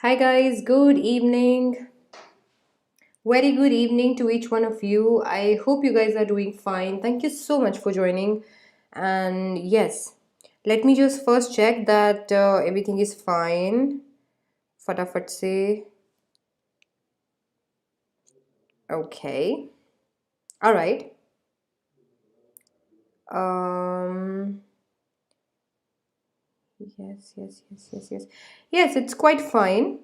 Hi, guys, good evening. Very good evening to each one of you. I hope you guys are doing fine. Thank you so much for joining. And yes, let me just first check that everything is fine. Fatafat se. Okay. All right. Um, yes. Yes, it's quite fine.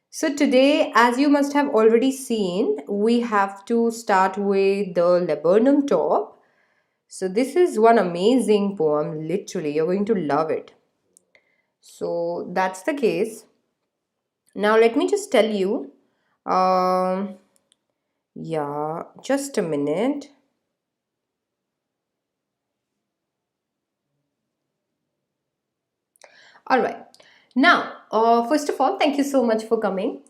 So today, as you must have already seen, we have to start with the laburnum top. So this is one amazing poem, literally. You're going to love it. So that's the case. Now let me just tell you. Um, yeah, just a minute. All right. Now, first of all, thank you so much for coming.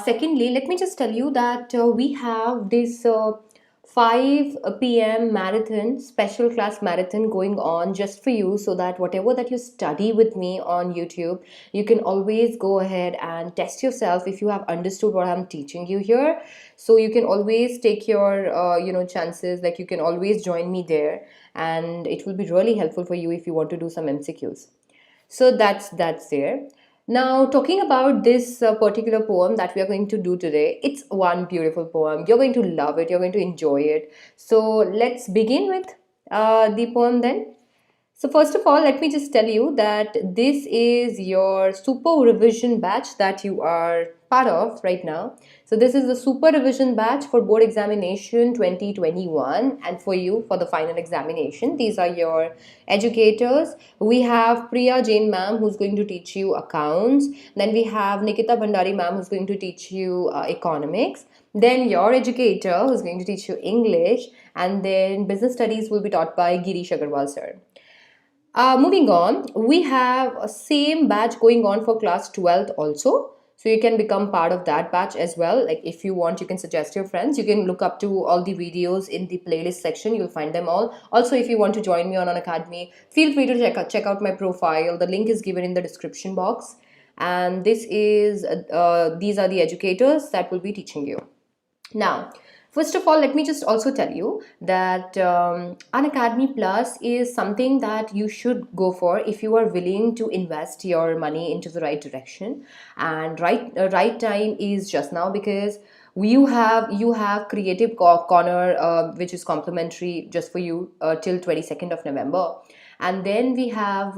Secondly, let me just tell you that we have this 5 p.m. marathon, special class marathon going on just for you, so that whatever that you study with me on YouTube, you can always go ahead and test yourself if you have understood what I'm teaching you here. So you can always take your chances, like you can always join me there, and it will be really helpful for you if you want to do some MCQs. So that's there. Now, talking about this particular poem that we are going to do today, it's one beautiful poem. You're going to love it. You're going to enjoy it. So let's begin with the poem then. So first of all, let me just tell you that this is your super revision batch that you are part of right now. So this is the super revision batch for board examination 2021, and for you for the final examination. These are your educators. We have Priya Jain ma'am who's going to teach you accounts. Then we have Nikita Bhandari ma'am who's going to teach you economics. Then your educator who's going to teach you English, and then business studies will be taught by Girish Agarwal sir. Moving on, we have a same batch going on for class 12th also. So you can become part of that batch as well. Like if you want, you can suggest your friends. You can look up to all the videos in the playlist section. You'll find them all. Also, if you want to join me on an academy, feel free to check out my profile. The link is given in the description box. And these are the educators that will be teaching you. Now, first of all, let me just also tell you that An Academy Plus is something that you should go for if you are willing to invest your money into the right direction. And right time is just now, because you have Creative Corner, which is complimentary just for you till 22nd of November. And then we have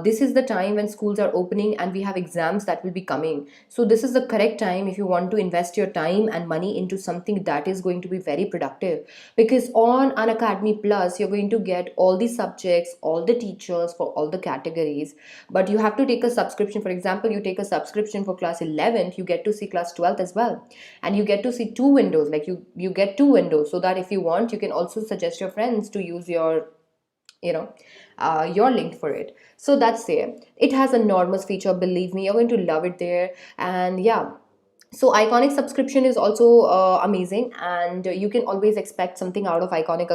this is the time when schools are opening and we have exams that will be coming. So this is the correct time if you want to invest your time and money into something that is going to be very productive, because on an Academy Plus you're going to get all the subjects, all the teachers for all the categories. But you have to take a subscription. For example, you take a subscription for class 11th, you get to see class 12th as well, and you get to see two windows. Like you get two windows, so that if you want, you can also suggest your friends to use you know your link for it. So that's there. It has enormous feature, believe me, you're going to love it there. And yeah, so Iconic subscription is also amazing, and you can always expect something out of Iconic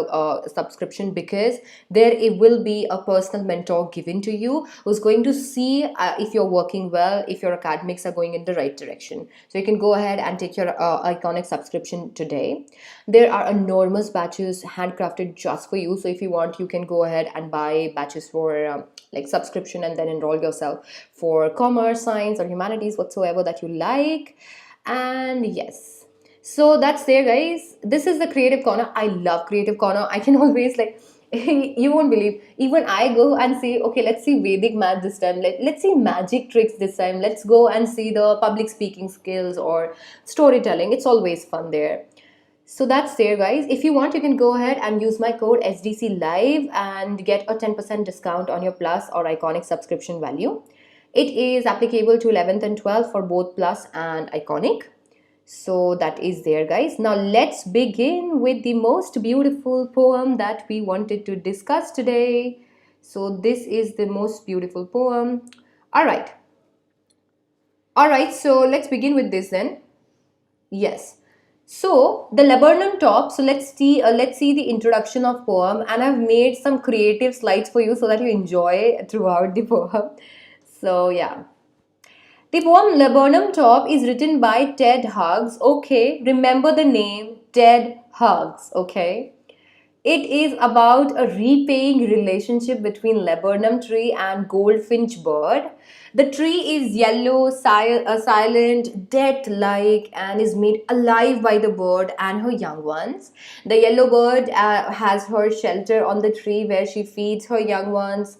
subscription, because there it will be a personal mentor given to you who's going to see if you're working well, if your academics are going in the right direction. So you can go ahead and take your Iconic subscription today. There are enormous batches handcrafted just for you. So if you want, you can go ahead and buy batches for like subscription, and then enroll yourself for commerce, science, or humanities, whatsoever that you like. And yes, so that's there, guys. This is the Creative Corner. I love Creative Corner. I can always like you won't believe, even I go and say, okay, let's see Vedic math this time, let's see magic tricks this time, let's go and see the public speaking skills or storytelling. It's always fun there. So that's there, guys. If you want, you can go ahead and use my code SDC Live and get a 10% discount on your Plus or Iconic subscription value. It is applicable to 11th and 12th for both Plus and Iconic. So that is there, guys. Now let's begin with the most beautiful poem that we wanted to discuss today. So this is the most beautiful poem. All right. All right. So let's begin with this then. Yes. So the laburnum top. So let's see the introduction of poem, and I've made some creative slides for you so that you enjoy throughout the poem. So yeah. The poem Laburnum Top is written by Ted Hughes. Okay, remember the name Ted Hughes. Okay. It is about a repaying relationship between laburnum tree and goldfinch bird. The tree is yellow, silent, death-like, and is made alive by the bird and her young ones. The yellow bird has her shelter on the tree where she feeds her young ones.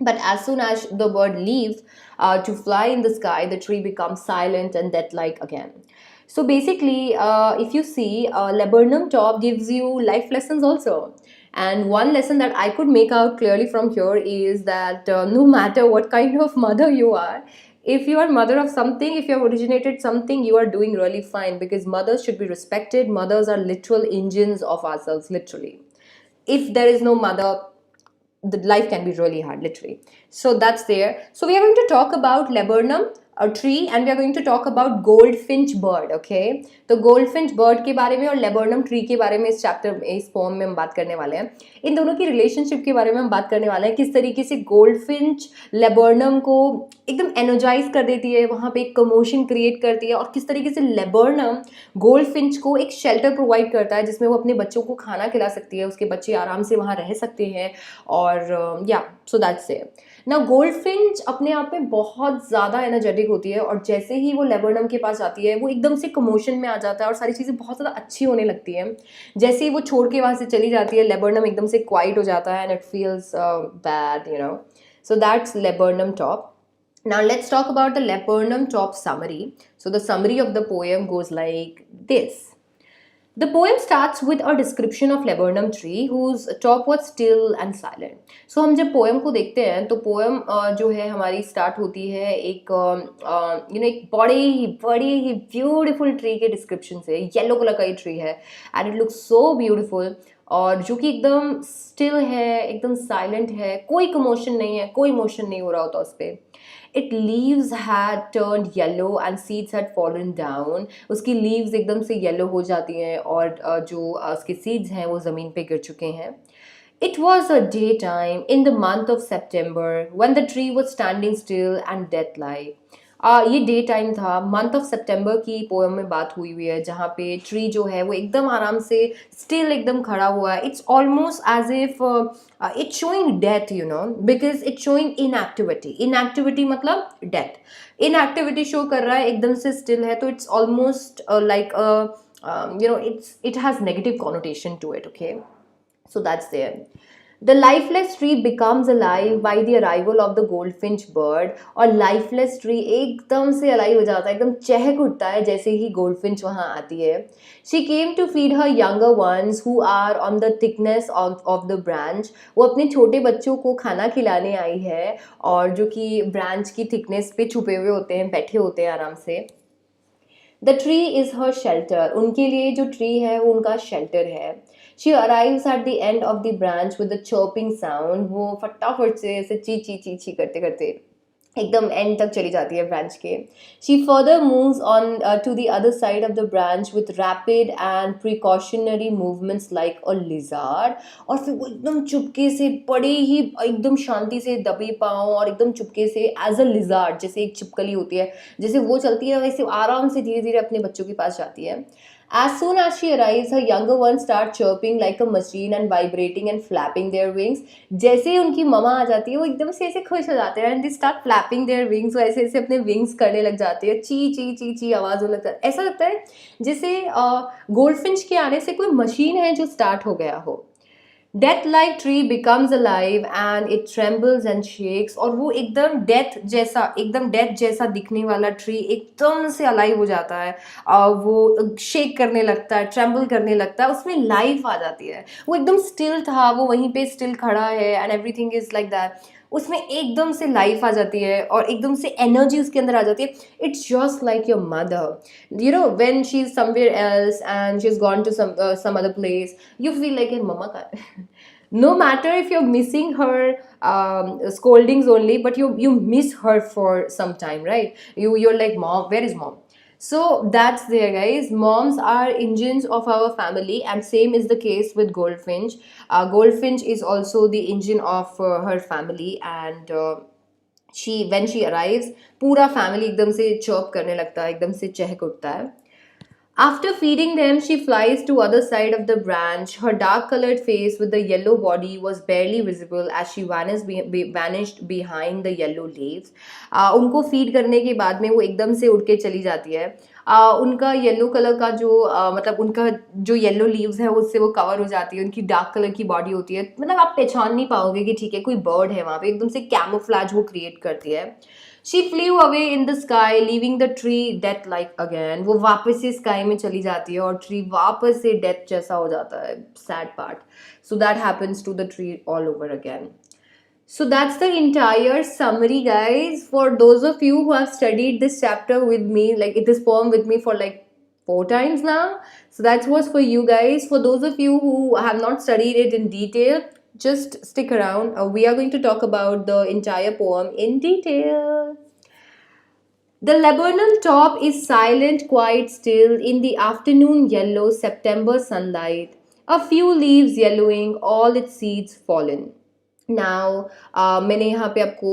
But as soon as the bird leaves to fly in the sky, the tree becomes silent and death-like again. So basically, if you see, laburnum top gives you life lessons also. And one lesson that I could make out clearly from here is that no matter what kind of mother you are, if you are mother of something, if you have originated something, you are doing really fine, because mothers should be respected. Mothers are literal engines of ourselves, literally. If there is no mother, the life can be really hard, literally. So that's there. So we are going to talk about laburnum a tree, and we are going to talk about goldfinch bird. Okay, तो goldfinch bird के बारे में और laburnum tree के बारे में इस chapter में, इस पोम में हम बात करने वाले हैं. इन दोनों की रिलेशनशिप के बारे में हम बात करने वाले हैं, किस तरीके से गोल्डफिंच लेबर्नम को एकदम एनर्जाइज कर देती है, वहाँ पे एक कमोशन क्रिएट करती है, और किस तरीके से लेबर्नम गोल्डफिंच को एक शेल्टर प्रोवाइड करता है जिसमें वो अपने बच्चों को खाना खिला सकती है, उसके बच्चे आराम से वहाँ रह सकते हैं. और या सो दैट्स इट. ना गोल्डफिंच अपने आप में बहुत ज़्यादा एनर्जेटिक होती है, और जैसे ही वो लेबर्नम के पास जाती है वो एकदम से कमोशन में आ जाता है और सारी चीज़ें बहुत ज़्यादा अच्छी होने लगती हैं. जैसे ही वो छोड़ के वहाँ से चली जाती है, लेबर्नम एकदम से क्वाइट हो जाता है, and it feels bad, you know. So that's laburnum top. Now let's talk about the laburnum top summary. So the summary of the poem goes like this. The poem starts with a description of laburnum tree whose top was still and silent. So हम जब poem को देखते हैं तो poem जो है हमारी start होती है एक एक बड़े ही beautiful tree के description से. yellow color का ये tree है and it looks so beautiful, और जो कि एकदम still है, एकदम silent है, कोई commotion नहीं है, कोई motion नहीं हो रहा होता उस पर. Its leaves had turned yellow and seeds had fallen down. उसकी leaves एकदम से yellow हो जाती हैं और जो उसके seeds हैं वो ज़मीन पे गिर चुके हैं. It was a daytime in the month of September when the tree was standing still and death-like. ये डे टाइम था, मंथ ऑफ सितंबर की पोएम में बात हुई हुई है, जहाँ पे ट्री जो है वो एकदम आराम से स्टिल एकदम खड़ा हुआ है. It's almost as if it's showing death, you know, because it's showing inactivity. Inactivity मतलब डेथ. इनएक्टिविटी शो कर रहा है, एकदम से स्टिल है, तो it's almost like it has negative connotation to it. Okay, so that's there. The lifeless tree becomes alive by the arrival of the goldfinch bird. और lifeless tree एकदम से alive हो जाता है, एकदम चहक उठता है जैसे ही goldfinch वहाँ आती है. She came to feed her younger ones who are on the thickness of the branch. वो अपने छोटे बच्चों को खाना खिलाने आई है, और जो कि branch की thickness पे छुपे हुए होते हैं, बैठे होते हैं आराम से. The tree is her shelter. उनके लिए जो tree है वो उनका shelter है. She arrives at the end of the branch with a chirping sound. वो फटाफट से ऐसे ची ची ची ची करते करते एकदम एंड तक चली जाती है ब्रांच के. She further moves on to the other side of the branch with rapid and precautionary movements like a lizard. और फिर वो एकदम चुपके से, बड़े ही एकदम शांति से दबे पाँव और एकदम चुपके से एज अ लिजार्ड, जैसे एक छिपकली होती है, जैसे वो चलती है वैसे आराम से धीरे धीरे अपने बच्चों के पास जाती है. As soon as she arrives, her younger ones start chirping like a machine and vibrating and flapping their wings. जैसे ही उनकी ममा आ जाती है वो एकदम से ऐसे खुश हो जाते हैं, and they start flapping their wings. वो ऐसे ऐसे अपने wings करने लग जाते हैं, ची ची ची ची आवाज़ होने लगता है. ऐसा लगता है जैसे गोल्डफिंच के आने से कोई मशीन है जो स्टार्ट हो गया हो. Death-like tree becomes alive and it trembles and shakes. और वो एकदम डेथ जैसा दिखने वाला ट्री एकदम से अलाइव हो जाता है, और वो शेक करने लगता है, ट्रेम्बल करने लगता है, उसमें लाइफ आ जाती है. वो एकदम स्टिल था, वो वहीं पे स्टिल खड़ा है, and everything is like that. उसमें एकदम से लाइफ आ जाती है और एकदम से एनर्जी उसके अंदर आ जाती है. It's just like your mother, you know, when she is somewhere else and she is gone to some other place, you feel like your mama ka. No matter if you're missing her scoldings only, but you miss her for some time, right? You're like, mom, where is mom? So that's there, guys. Moms are engines of our family, and same is the case with goldfinch. Goldfinch is also the engine of her family, and when she arrives, पूरा family एकदम से chirp करने लगता है, एकदम से चहक उठता है. After feeding them, she flies to other side of the branch. Her dark-colored face with the yellow body was barely visible as she vanished behind the yellow leaves. उनको फीड करने के बाद में वो एकदम से उड़ के चली जाती है. उनका येलो कलर का जो मतलब उनका जो येलो लीव्स है उससे वो कवर हो जाती है. उनकी डार्क कलर की बॉडी होती है, मतलब आप पहचान नहीं पाओगे कि ठीक है कोई बर्ड है वहाँ पे. एकदम से कैमोफ्लैज वो क्रिएट करती है. She flew away in the sky, leaving the tree death-like again. वो वापस से स्काई में चली जाती है और ट्री वापस से डेथ जैसा हो जाता है. Sad part. So that happens to the tree all over again. So that's the entire summary, guys. For those of you who have studied this chapter with me, like this poem with me for like 4 times now. So that was for you guys. For those of you who have not studied it in detail, just stick around. We are going to talk about the entire poem in detail. The laburnum top is silent, quite still in the afternoon yellow September sunlight. A few leaves yellowing, all its seeds fallen. Now मैंने यहाँ पे आपको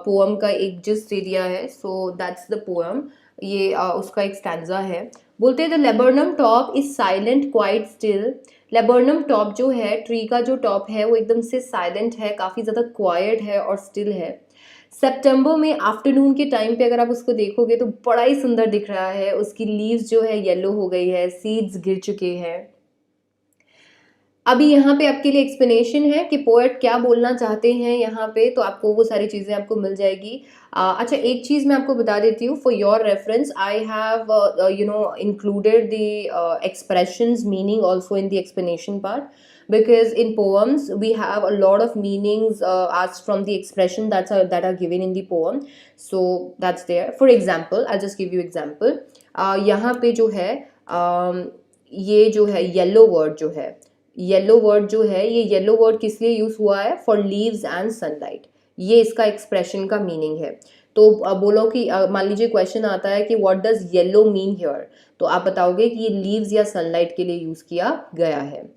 poem का एक gist दे दिया है. So that's the poem. ये उसका एक स्टैंजा है. बोलते हैं the laburnum top is silent quite still. Laburnum top जो है, ट्री का जो टॉप है वो एकदम से साइलेंट है, काफ़ी ज़्यादा क्वाइट है और स्टिल है. सितंबर में आफ्टरनून के टाइम पे अगर आप उसको देखोगे तो बड़ा ही सुंदर दिख रहा है. उसकी लीव्स जो है येलो हो गई है, सीड्स गिर चुके हैं. अभी यहाँ पे आपके लिए एक्सप्लेनेशन है कि पोएट क्या बोलना चाहते हैं यहाँ पे, तो आपको वो सारी चीज़ें आपको मिल जाएगी. अच्छा, एक चीज़ मैं आपको बता देती हूँ for your reference. I have included the expressions meaning also in the explanation part, because in poems we have a lot of meanings as from the expression that are given in the poem. So that's there. For example, I'll just give you example. यहाँ पे जो है ये जो है yellow word जो है, yellow word जो है, ये येलो वर्ड किस लिए यूज़ हुआ है? For leaves and sunlight. ये इसका एक्सप्रेशन का मीनिंग है. तो बोलो कि मान लीजिए क्वेश्चन आता है कि what does yellow mean here, तो आप बताओगे कि ये लीव्स या सनलाइट के लिए यूज़ किया गया है.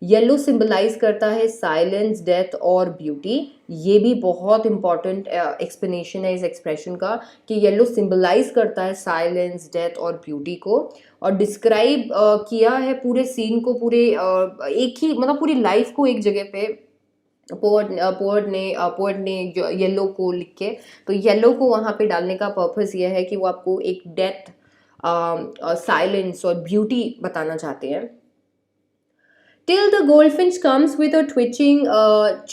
येलो सिंबलाइज करता है साइलेंस, डेथ और ब्यूटी. ये भी बहुत इंपॉर्टेंट एक्सप्लेनेशन है इस एक्सप्रेशन का कि येलो सिंबलाइज करता है साइलेंस, डेथ और ब्यूटी को, और डिस्क्राइब किया है पूरे सीन को, पूरे एक ही मतलब पूरी लाइफ को एक जगह पे पोएट ने येलो को लिख के, तो येलो को वहाँ पे डालने का पर्पस ये है कि वो आपको एक डेथ, साइलेंस और ब्यूटी बताना चाहते हैं. Till the goldfinch comes with a twitching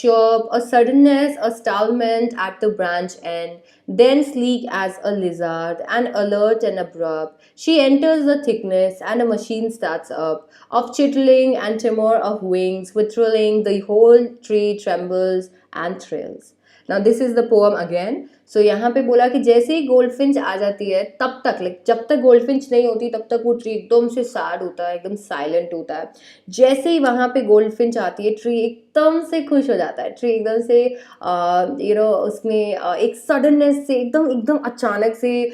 chirp, a suddenness, a startlement at the branch end, then sleek as a lizard, and alert and abrupt, she enters the thickness, and a machine starts up, of chittering and tremor of wings, with thrilling, the whole tree trembles and thrills. Now this is the poem again. सो यहाँ पे बोला कि जैसे ही goldfinch आ जाती है तब तक, like जब तक गोल्डफिंच नहीं होती तब तक वो ट्री एकदम से सैड होता है, एकदम साइलेंट होता है. जैसे ही वहाँ पे गोल्डफिंच आती है ट्री एकदम से खुश हो जाता है. ट्री एकदम से उसमें एक सडननेस से एकदम एकदम अचानक से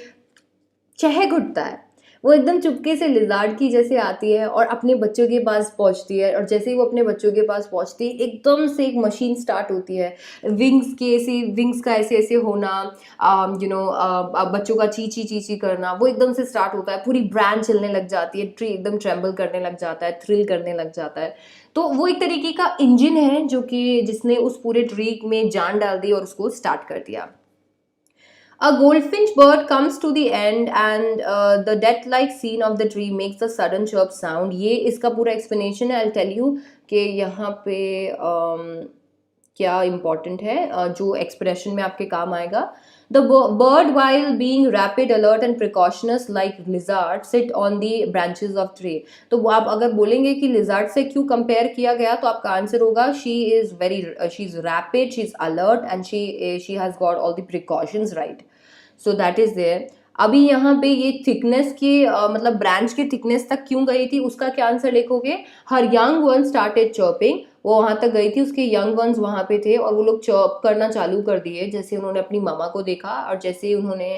चहक उठता है. वो एकदम चुपके से लिजार्ड की जैसे आती है और अपने बच्चों के पास पहुंचती है, और जैसे ही वो अपने बच्चों के पास पहुंचती है एकदम से एक मशीन स्टार्ट होती है. विंग्स का ऐसे ऐसे होना, बच्चों का चीची चीची करना, वो एकदम से स्टार्ट होता है. पूरी ब्रांच चलने लग जाती है, ट्री एकदम ट्रेम्बल करने लग जाता है, थ्रिल करने लग जाता है. तो वो एक तरीके का इंजन है जो कि जिसने उस पूरे ट्री में जान डाल दी और उसको स्टार्ट कर दिया. A goldfinch bird comes to the end and the death-like scene of the tree makes a sudden chirp sound. ये इसका पूरा explanation है. I'll tell you कि यहाँ पे क्या important है जो expression में आपके काम आएगा. The bird, while being rapid, alert and precautious like lizard, sit on the branches of tree. तो वो आप अगर बोलेंगे कि lizard से क्यों compare किया गया, तो आपका आंसर होगा she is rapid, she is alert and she has got all the precautions right. So that is there. अभी यहाँ पे ये थिकनेस की मतलब ब्रांच की थिकनेस तक क्यों गई थी, उसका क्या आंसर लिखोगे? हर यंग वन स्टार्टेड चर्पिंग. वो वहाँ तक गई थी, उसके यंग वंस वहाँ पे थे और वो लोग चर्प करना चालू कर दिए. जैसे उन्होंने अपनी मामा को देखा और जैसे ही उन्होंने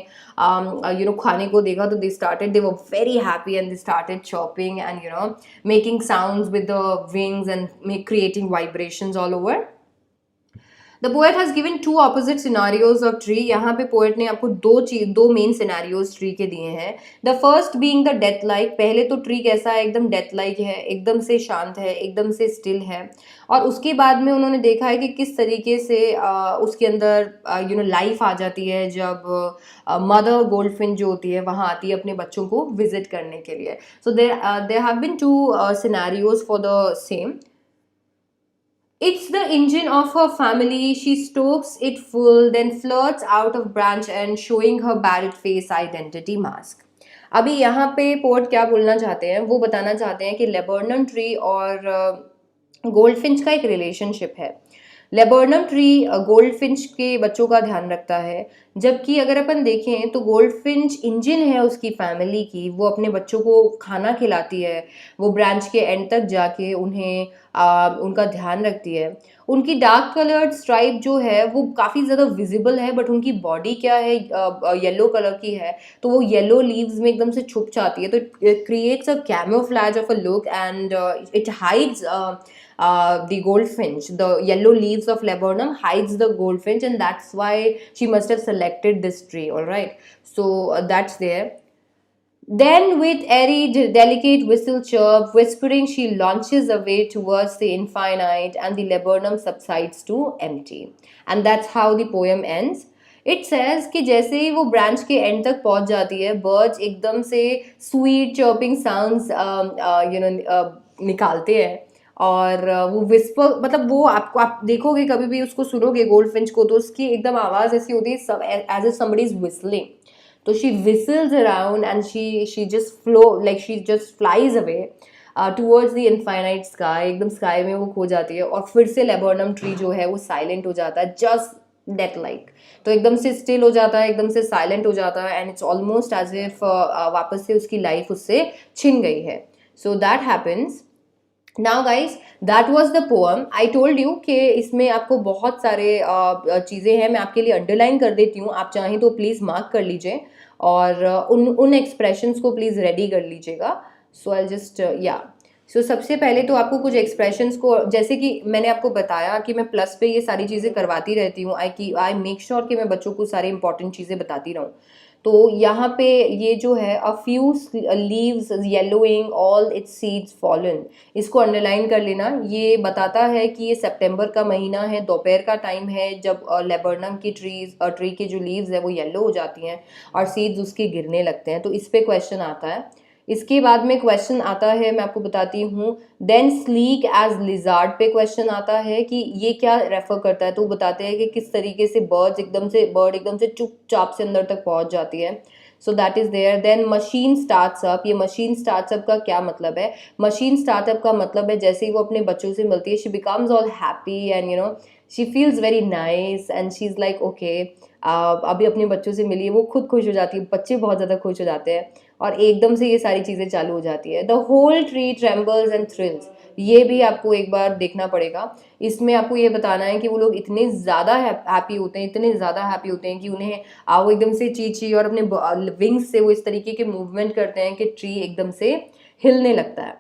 खाने को देखा, तो they were very happy and they started chirping and making sounds with the wings and creating vibrations all over. The poet has given two opposite scenarios of tree. यहाँ पे पोएट ने आपको दो मेन सिनारियोज ट्री के दिए हैं। The first being the death like, पहले तो ट्री कैसा है, एकदम डेथ लाइक है, एकदम से शांत है, एकदम से स्टिल है। और उसके बाद में उन्होंने देखा है कि किस तरीके से उसके अंदर लाइफ आ जाती है जब मदर गोल्डफिन जो होती है वहाँ आती है अपने बच्चों को विजिट करने के लिए। So there have been two scenarios for the same. It's the engine of her family. She stokes it full, then flirts out of branch and showing her barred face identity mask. अभी यहाँ पे port क्या बोलना चाहते हैं, वो बताना चाहते हैं कि लेबर्नन ट्री और गोल्डफिंच का एक रिलेशनशिप है। लेबर्नम ट्री गोल्डफिंच के बच्चों का ध्यान रखता है, जबकि अगर अपन देखें तो गोल्डफिंच इंजन है उसकी फैमिली की, वो अपने बच्चों को खाना खिलाती है, वो ब्रांच के एंड तक जाके उन्हें उनका ध्यान रखती है। उनकी डार्क कलर्ड स्ट्राइप जो है वो काफ़ी ज़्यादा विजिबल है, बट उनकी बॉडी क्या है, येलो कलर की है, तो वो येलो लीव्स में एकदम से छुप जाती है, तो it creates a camouflage of a look and it hides the goldfinch. The yellow leaves of laburnum hides the goldfinch, and that's why she must have selected this tree. All right, so that's there. Then, with airy, delicate whistle chirp, whispering, she launches away towards the infinite, and the laburnum subsides to empty. And that's how the poem ends. It says कि जैसे ही वो branch के and तक पहुंच जाती है, birds एकदम से स्वीट चर्पिंग साउंड्स निकालते हैं, और वो विस्पर, मतलब वो आपको, आप देखोगे कभी भी उसको सुनोगे गोल्डफिंच को, तो उसकी एकदम आवाज़ ऐसी होती है सब as if somebody is whistling. तो she whistles around and she just flow, like she just flies away towards the infinite sky, एकदम स्काई में वो खो जाती है, और फिर से लेबर्नम ट्री जो है वो साइलेंट हो जाता है, जस्ट डेथ लाइक। तो एकदम से स्टिल हो जाता है, एकदम से साइलेंट हो जाता है, and it's almost as if वापस से उसकी लाइफ उससे छिन गई है। So that happens. Now guys, that was the poem. I told you कि इसमें आपको बहुत सारे चीज़ें हैं, मैं आपके लिए अंडरलाइन कर देती हूँ, आप चाहें तो प्लीज़ मार्क कर लीजिए और उन एक्सप्रेशंस को प्लीज़ रेडी कर लीजिएगा। सो आई जस्ट या सो सबसे पहले तो आपको कुछ एक्सप्रेशंस को, जैसे कि मैंने आपको बताया कि मैं प्लस पे ये सारी चीज़ें करवाती रहती हूँ, आई मेक श्योर कि मैं बच्चों को सारी इंपॉर्टेंट चीज़ें बताती रहूँ। तो यहाँ पे ये जो है a few leaves yellowing all it's seeds fallen, इसको अंडरलाइन कर लेना। ये बताता है कि ये सितंबर का महीना है, दोपहर का टाइम है, जब लेबर्नम की ट्री के जो लीव्स है वो येलो हो जाती हैं और सीड्स उसके गिरने लगते हैं। तो इस पे क्वेश्चन आता है। इसके बाद में क्वेश्चन आता है, मैं आपको बताती हूँ, देन स्लीक एज लिजार्ड पे क्वेश्चन आता है कि ये क्या रेफर करता है। तो वो बताते हैं कि किस तरीके से बर्ड एकदम से चुपचाप से अंदर तक पहुंच जाती है। So that is there. Then machine starts up, ये मशीन स्टार्ट्स अप का क्या मतलब है? मशीन स्टार्टअप का मतलब है जैसे ही वो अपने बच्चों से मिलती है, she becomes all happy and she feels very nice and she is like okay, अभी अपने बच्चों से मिली है, वो खुद खुश हो जाती है, बच्चे बहुत ज़्यादा खुश हो जाते हैं, और एकदम से ये सारी चीज़ें चालू हो जाती है। The whole tree trembles and thrills, ये भी आपको एक बार देखना पड़ेगा। इसमें आपको ये बताना है कि वो लोग इतने ज़्यादा हैप्पी होते हैं, इतने ज़्यादा हैप्पी होते हैं कि उन्हें वो एकदम से ची और अपने विंग्स से वो इस तरीके के मूवमेंट करते हैं कि ट्री एकदम से हिलने लगता है।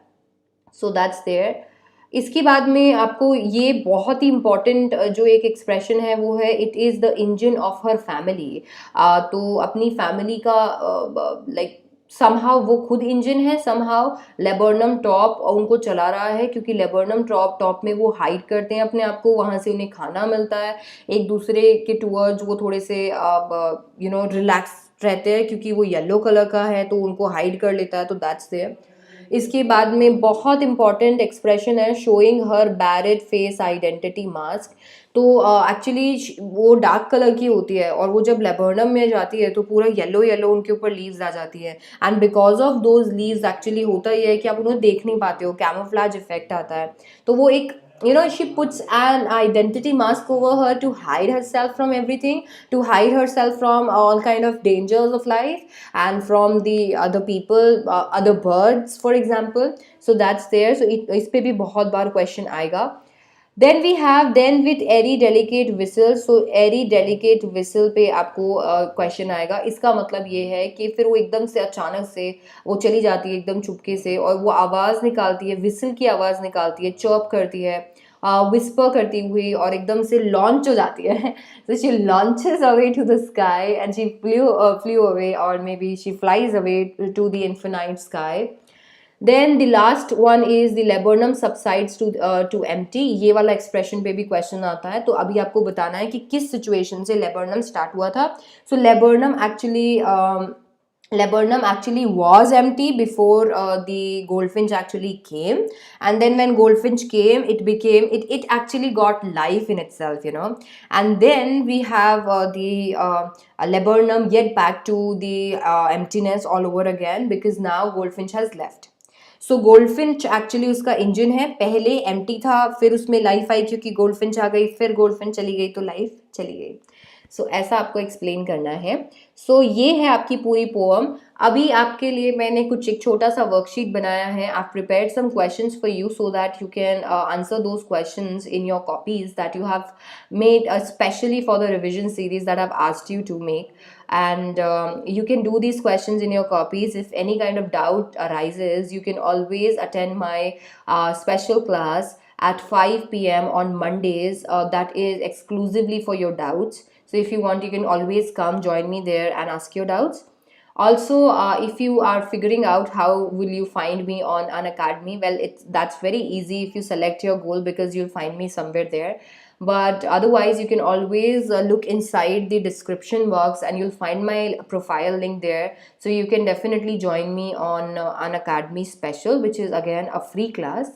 So that's there. इसके बाद में आपको ये बहुत ही इम्पॉर्टेंट जो एक एक्सप्रेशन है वो है, it is the engine of her family. तो अपनी फैमिली का लाइक समहाउ वो खुद इंजन है, समहाउ लेबर्नम टॉप उनको चला रहा है, क्योंकि लेबर्नम टॉप में वो हाइड करते हैं अपने आप को, वहाँ से उन्हें खाना मिलता है, एक दूसरे के टूवर्ड्स वो थोड़े से रिलैक्स रहते हैं, क्योंकि वो येलो कलर का है तो उनको हाइड कर लेता है। तो दैट्स देयर। इसके बाद में बहुत इंपॉर्टेंट एक्सप्रेशन है, showing her bared face identity mask. तो एक्चुअली वो डार्क कलर की होती है, और वो जब लेबर्नम में जाती है तो पूरा येलो येलो उनके ऊपर लीव्स आ जाती है, and because of those leaves actually होता ही है कि आप उन्हें देख नहीं पाते हो, कैमोफ्लेज इफेक्ट आता है। तो वो एक she puts an identity mask over her to hide herself from everything, to hide herself from all kind of dangers of life and from the other people, other birds for example. So that's there. So इस पे भी बहुत बार question आएगा। Then we have then with airy delicate whistle. So airy delicate whistle पे आपको question आएगा। इसका मतलब ये है कि फिर वो एकदम से अचानक से वो चली जाती है एकदम चुपके से, और वो आवाज़ निकालती है, विसल की आवाज़ निकालती है, चर्प करती है, विस्पर करती हुई और एकदम से लॉन्च हो जाती है. So she launches away to the sky and she flew away, or maybe she flies away to the infinite sky. Then the last one is the laburnum subsides to empty. ये वाला expression पे भी question आता है, तो अभी आपको बताना है कि किस situation से laburnum start हुआ था. So laburnum actually was empty before the goldfinch actually came, and then when goldfinch came, it actually got life in itself, you know. And then we have the laburnum yet back to the emptiness all over again, because now goldfinch has left. So goldfinch actually उसका engine है, पहले empty था, फिर उसमें life I क्योंकि goldfinch आ गई, फिर goldfinch चली गई तो लाइफ चली गई. सो ऐसा आपको एक्सप्लेन करना है. सो ये है आपकी पूरी पोअम. अभी आपके लिए मैंने कुछ एक छोटा सा वर्कशीट बनाया है. I prepared some questions for you so that you can answer those questions in your copies that you have made specially for the revision series that I have asked you to make. And you can do these questions in your copies. If any kind of doubt arises, you can always attend my special class at 5 p.m. on Mondays. That is exclusively for your doubts. So if you want, you can always come join me there and ask your doubts. Also, if you are figuring out how will you find me on an academy, well, that's very easy if you select your goal, because you'll find me somewhere there. But otherwise, you can always look inside the description box and you'll find my profile link there. So you can definitely join me on an academy special, which is again a free class.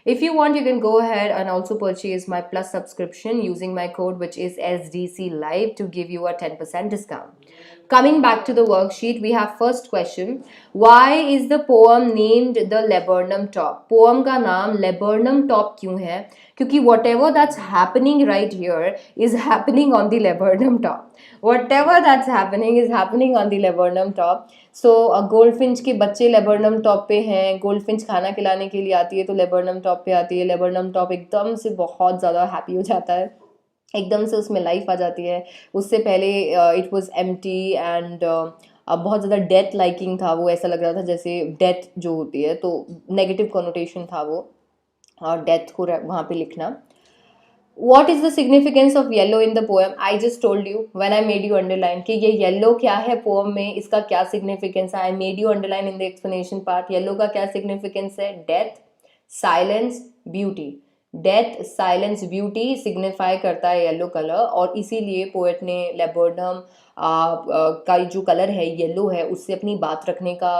If you want, you can go ahead and also purchase my plus subscription using my code, which is SDC Live, to give you a 10% discount. Coming back to the worksheet, we have first question. Why is the poem named the laburnum top? Poem का नाम laburnum top क्यों है? क्योंकि whatever that's happening right here is happening on the laburnum top. Whatever that's happening is happening on the laburnum top. So goldfinch के बच्चे laburnum top पे हैं. Goldfinch खाना खिलाने के लिए आती है तो लेबर्नम टॉप पे आती है. लेबर्नम टॉप एकदम से बहुत ज़्यादा हैप्पी हो जाता है, एकदम से उसमें लाइफ आ जाती है. उससे पहले इट वाज एम्प्टी एंड बहुत ज़्यादा डेथ लाइकिंग था. वो ऐसा लग रहा था जैसे डेथ जो होती है, तो नेगेटिव कॉनोटेशन था वो, और डेथ को वहाँ पे लिखना. What is the significance of yellow in the poem? I just told you when I made you underline कि ये yellow क्या है poem में, इसका क्या significance है. I made you underline in the explanation part. Yellow का क्या significance है? Death, silence, beauty. Death, silence, beauty signify करता है yellow color, और इसीलिए poet ने laburnum का जो color है yellow है, उससे अपनी बात रखने का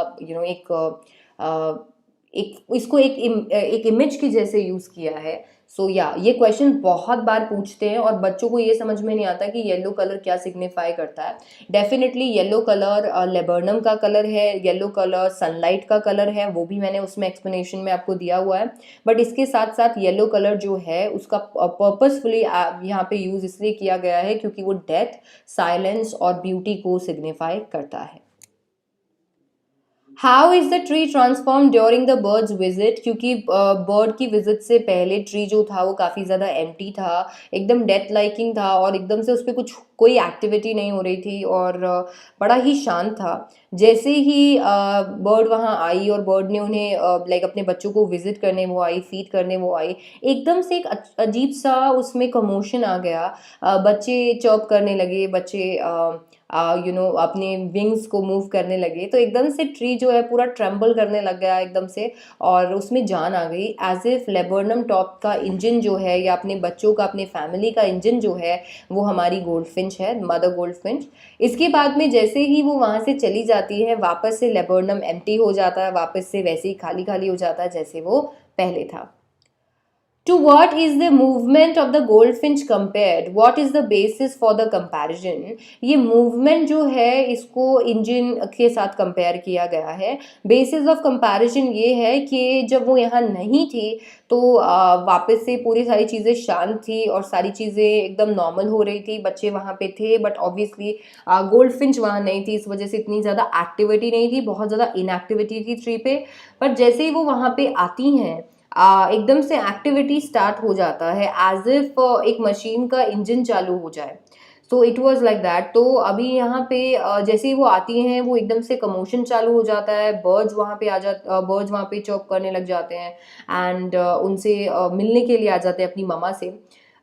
इसको एक इमेज की जैसे यूज़ किया है. सो ये क्वेश्चन बहुत बार पूछते हैं और बच्चों को ये समझ में नहीं आता कि येलो कलर क्या सिग्निफाई करता है. डेफिनेटली येलो कलर लेबर्नम का कलर है, येलो कलर सनलाइट का कलर है, वो भी मैंने उसमें एक्सप्लेनेशन में आपको दिया हुआ है. बट इसके साथ साथ येलो कलर जो है उसका पर्पसफुली यहाँ पे यूज़ इसलिए किया गया है क्योंकि वो डेथ, साइलेंस और ब्यूटी को सिग्निफाई करता है. How is the tree transform during the birds visit? क्योंकि बर्ड की विजिट से पहले ट्री जो था वो काफ़ी ज़्यादा एम्प्टी था, एकदम डेथ लाइकिंग था, और एकदम से उस पर कोई एक्टिविटी नहीं हो रही थी, और बड़ा ही शांत था. जैसे ही बर्ड वहाँ आई और बर्ड ने उन्हें लाइक अपने बच्चों को विजिट करने वो आई, फीड करने वो आई, एकदम से एक अजीब सा उसमें कमोशन आ गया. बच्चे चर्प करने लगे, बच्चे अपने विंग्स को मूव करने लगे, तो एकदम से ट्री जो है पूरा ट्रेम्बल करने लग गया एकदम से, और उसमें जान आ गई. एज इफ लेबर्नम टॉप का इंजन जो है, या अपने बच्चों का, अपने फैमिली का इंजन जो है, वो हमारी गोल्डफिंच है, मदर गोल्डफिंच. इसके बाद में जैसे ही वो वहाँ से चली जाती है, वापस से लेबर्नम एम्प्टी हो जाता है, वापस से वैसे ही खाली खाली हो जाता है जैसे वो पहले था. To what is the movement of the goldfinch compared? What is the basis for the comparison? ये movement जो है इसको इंजन के साथ कंपेयर किया गया है. बेसिस ऑफ कंपैरिजन ये है कि जब वो यहाँ नहीं थी तो वापस से पूरी सारी चीज़ें शांत थी और सारी चीज़ें एकदम नॉर्मल हो रही थी. बच्चे वहाँ पे थे, बट ऑब्वियसली गोल्डफिंच वहाँ नहीं थी, इस वजह से इतनी ज़्यादा एक्टिविटी नहीं थी, बहुत ज़्यादा इनएक्टिविटी थी ट्री पे. बट जैसे ही वो वहाँ पे आती हैं, एकदम से एक्टिविटी स्टार्ट हो जाता है, एज इफ एक मशीन का इंजन चालू हो जाए. So it was like that. तो अभी यहाँ पे जैसे ही वो आती हैं वो एकदम से कमोशन चालू हो जाता है, बर्ड्स वहाँ पे बर्ड्स वहाँ पे चॉप करने लग जाते हैं, एंड उनसे मिलने के लिए आ जाते हैं अपनी ममा से।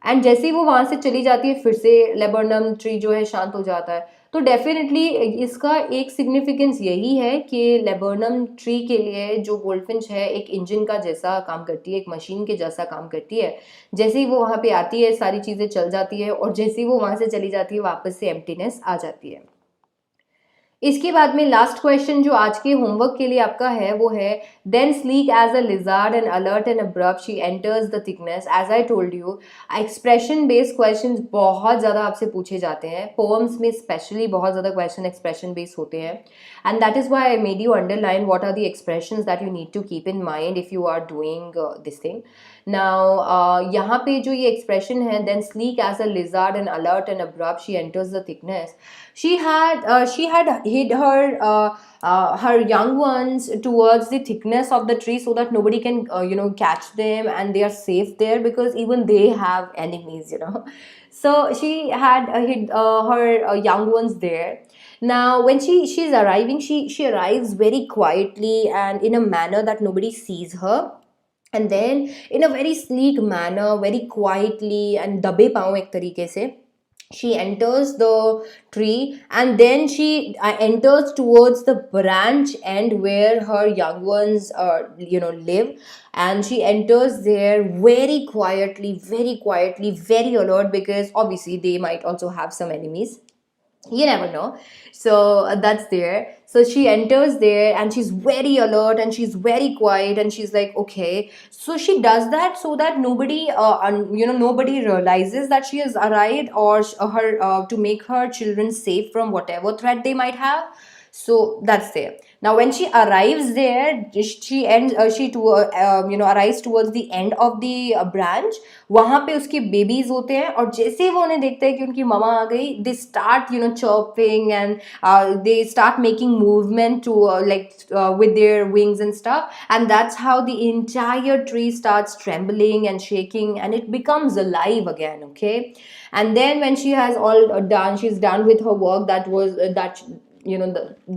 एंड जैसे ही वो वहाँ से चली जाती है फिर से लेबरनम ट्री जो है शांत हो जाता है। तो डेफिनेटली इसका एक सिग्निफिकेंस यही है कि लेबरनम ट्री के लिए जो गोल्डफिंच है एक इंजन का जैसा काम करती है, एक मशीन के जैसा काम करती है। जैसे ही वो वहाँ पे आती है सारी चीज़ें चल जाती है, और जैसे ही वो वहाँ से चली जाती है वापस से एम्प्टीनेस आ जाती है। इसके बाद में लास्ट क्वेश्चन जो आज के होमवर्क के लिए आपका है वो है, then sleek as a lizard and alert and abrupt she enters the thickness. As I told you, expression based questions बहुत ज़्यादा आपसे पूछे जाते हैं, पोएम्स में स्पेशली बहुत ज़्यादा क्वेश्चन एक्सप्रेशन बेस्ड होते हैं, and that is why I made you underline what are the expressions that you need to keep in mind if you are doing this thing. Now यहाँ पे जो ये expression है, then sleek as a lizard and alert and abrupt she enters the thickness, she had hid her young ones towards the thickness of the tree so that nobody can catch them, and they are safe there because even they have enemies. So she had hid her young ones there. Now when she's arriving, she arrives very quietly and in a manner that nobody sees her, and then in a very sleek manner, very quietly and dabe paon ek tarike se she enters the tree, and then she enters towards the branch end where her young ones live, and she enters there very quietly, very alert, because obviously they might also have some enemies, you never know. So that's there. So she enters there and she's very alert and she's very quiet, and she's like, okay. So she does that so that nobody nobody realizes that she has arrived, or her to make her children safe from whatever threat they might have. So that's there. Now when she arrives there, she arrives towards the end of the branch. वहां पे उसके babies होते हैं, और जैसे ही वो उन्हें देखते हैं कि उनकी ममा आ गई, they start chopping, and they start making movement to with their wings and stuff, and that's how the entire tree starts trembling and shaking, and it becomes alive again. Okay, and then when she has all done, she's done with her work, that was that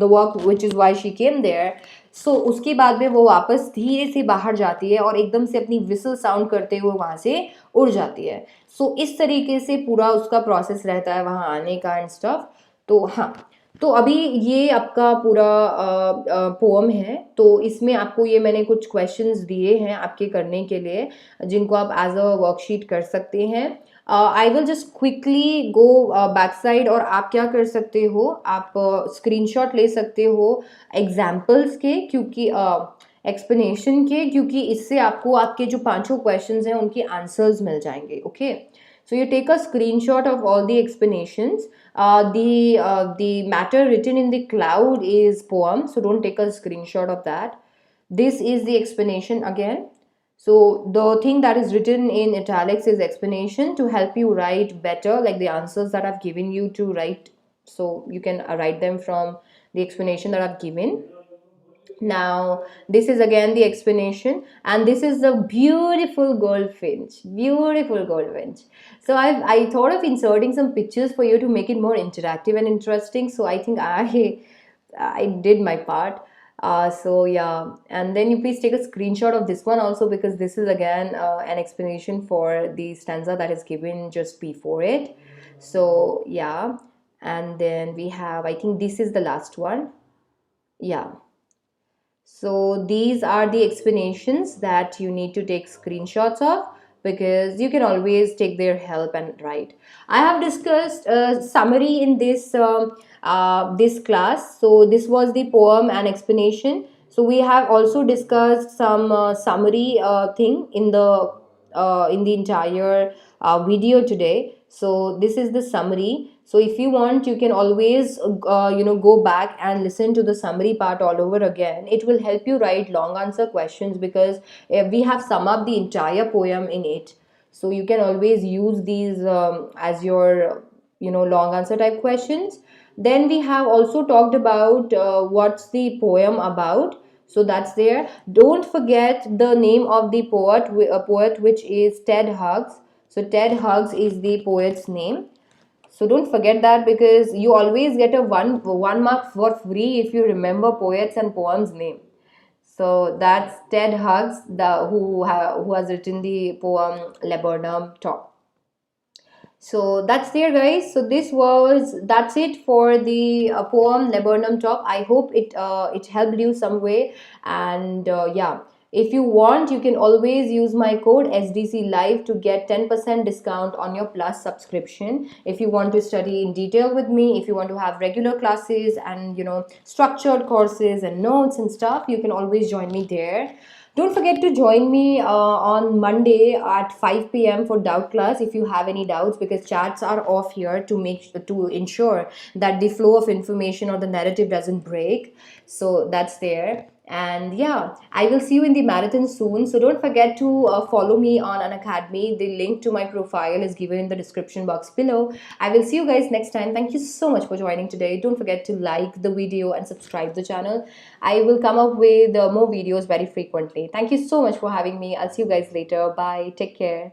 the work which is why she came there. सो उसके बाद में वो वापस धीरे से बाहर जाती है और एकदम से अपनी विसल साउंड करते हुए वहाँ से उड़ जाती है। सो इस तरीके से पूरा उसका प्रोसेस रहता है वहाँ आने का एंड स्टफ। तो हाँ, तो अभी ये आपका पूरा पोअम है, तो इसमें आपको ये मैंने कुछ क्वेश्चंस दिए हैं आपके करने के लिए, जिनको आप एज अ वर्कशीट कर सकते हैं। I will just quickly go back side, और आप क्या कर सकते हो, आप स्क्रीनशॉट ले सकते हो एग्जाम्पल्स के, क्योंकि एक्सप्लेनेशन के, क्योंकि इससे आपको आपके जो पांचों क्वेश्चंस हैं उनके आंसर्स मिल जाएंगे। Okay, so you take a screenshot of all the explanations. The matter written in the cloud is poem, so don't take a screenshot of that. This is the explanation again. So the thing that is written in italics is explanation to help you write better, like the answers that I've given you to write, so you can write them from the explanation that I've given. Now this is again the explanation, and this is the beautiful goldfinch, beautiful goldfinch. So I thought of inserting some pictures for you to make it more interactive and interesting, so I think I did my part. So yeah, and then you please take a screenshot of this one also, because this is again an explanation for the stanza that is given just before it. So yeah, and then we have, I think this is the last one. Yeah, so these are the explanations that you need to take screenshots of, because you can always take their help and write. I have discussed a summary in this class. So this was the poem and explanation. So we have also discussed some summary thing in the entire video today. So this is the summary. So if you want, you can always go back and listen to the summary part all over again. It will help you write long answer questions, because we have summed up the entire poem in it. So you can always use these as your long answer type questions. Then we have also talked about what's the poem about. So that's there. Don't forget the name of the poet which is Ted Hughes. So Ted Hughes is the poet's name. So don't forget that, because you always get a one mark for free if you remember poets and poems name. So that's Ted Hughes, who has written the poem Laburnum Top. So that's there, guys. So that's it for the poem Laburnum Top. I hope it helped you some way. And yeah, if you want, you can always use my code SDC Live to get 10% discount on your Plus subscription. If you want to study in detail with me, if you want to have regular classes and structured courses and notes and stuff, you can always join me there. Don't forget to join me on Monday at 5 p.m. for doubt class if you have any doubts, because chats are off here to ensure that the flow of information or the narrative doesn't break. So that's there. And yeah, I will see you in the marathon soon. So don't forget to follow me on an academy. The link to my profile is given in the description box below. I will see you guys next time. Thank you so much for joining today. Don't forget to like the video and subscribe the channel. I will come up with more videos very frequently. Thank you so much for having me. I'll see you guys later. Bye. Take care.